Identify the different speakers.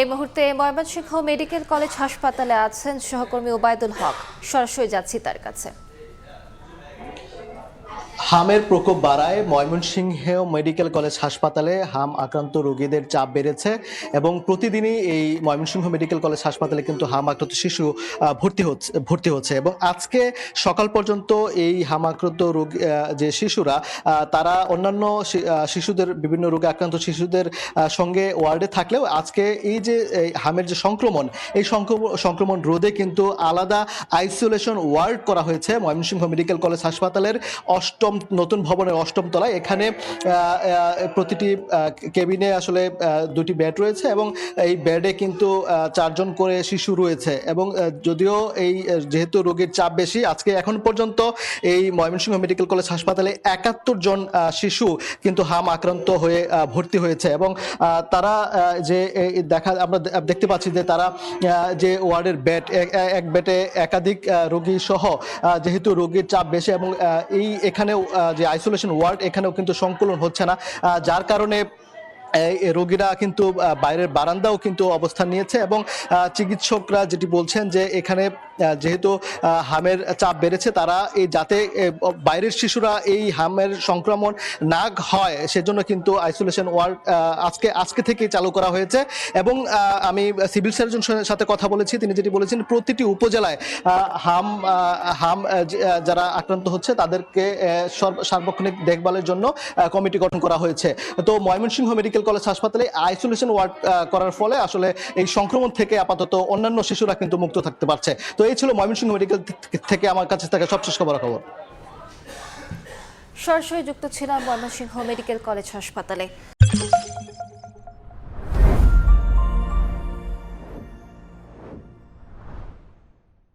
Speaker 1: এই মুহূর্তে Mymensingh medical college হাসপাতালে আছেন সহকর্মী ওবায়দুল হক। সরাসরি যাচ্ছি তার কাছে।
Speaker 2: হামের প্রকোপ বাড়ায় ময়মনসিংহ মেডিকেল কলেজ হাসপাতালে হাম আক্রান্ত রোগীদের চাপ বেড়েছে এবং প্রতিদিনই এই ময়মনসিংহ মেডিকেল কলেজ হাসপাতালে কিন্তু হাম আক্রান্ত শিশু ভর্তি হচ্ছে এবং আজকে সকাল পর্যন্ত এই হাম আক্রান্ত রোগী যে শিশুরা তারা অন্যান্য শিশুদের বিভিন্ন রোগে আক্রান্ত শিশুদের সঙ্গে ওয়ার্ডে থাকলেও আজকে এই যে হামের যে সংক্রমণ এই সংক্রমণ রোধে কিন্তু আলাদা আইসোলেশন ওয়ার্ড করা হয়েছে ময়মনসিংহ মেডিকেল কলেজ হাসপাতালের নতুন ভবনের 8ম তলায়। এখানে প্রতিটি কেবিনে আসলে 2টি বেড রয়েছে এবং এই বেডে কিন্তু 4 জন করে শিশু রয়েছে এবং যদিও এই যেহেতু রোগীর চাপ বেশি আজকে এখন পর্যন্ত এই ময়মনসিংহ মেডিকেল কলেজ হাসপাতালে 71 জন শিশু কিন্তু হাম আক্রান্ত হয়ে ভর্তি হয়েছে এবং তারা যে আমরা দেখতে পাচ্ছি যে তারা যে ওয়ার্ডের বেড এক বেডে একাধিক রোগী সহ যেহেতু রোগীর চাপ বেশি এবং এখানেও যে আইসোলেশন ওয়ার্ড এখানেও কিন্তু সংকুলন হচ্ছে না, যার কারণে রোগীরা কিন্তু বাইরের বারান্দাও কিন্তু অবস্থান নিয়েছে এবং চিকিৎসকরা যেটি বলছেন যে এখানে যেহেতু হামের চাপ বেড়েছে তারা যাতে বাইরের শিশুরা এই হামের সংক্রমণ না হয় সেজন্য কিন্তু আইসোলেশন ওয়ার্ড আজকে থেকেই চালু করা হয়েছে এবং আমি সিভিল সার্জনের সাথে কথা বলেছি, তিনি যেটি বলেছেন প্রতিটি উপজেলায় হাম যারা আক্রান্ত হচ্ছে তাদেরকে সার্বক্ষণিক দেখভালের জন্য কমিটি গঠন করা হয়েছে। তো ময়মনসিংহ মেডিকেল কলেজ হাসপাতালে আইসোলেশন ওয়ার্ড করার ফলে আসলে এই সংক্রমণ থেকে আপাতত অন্যান্য শিশুরা কিন্তু মুক্ত থাকতে পারছে। তো এই ছিল ময়মনসিংহ মেডিকেল থেকে আমার কাছে থাকা সবশেষ খবর।
Speaker 1: সরাসরি যুক্ত ছিলাম ময়মনসিংহ মেডিকেল কলেজ হাসপাতালে।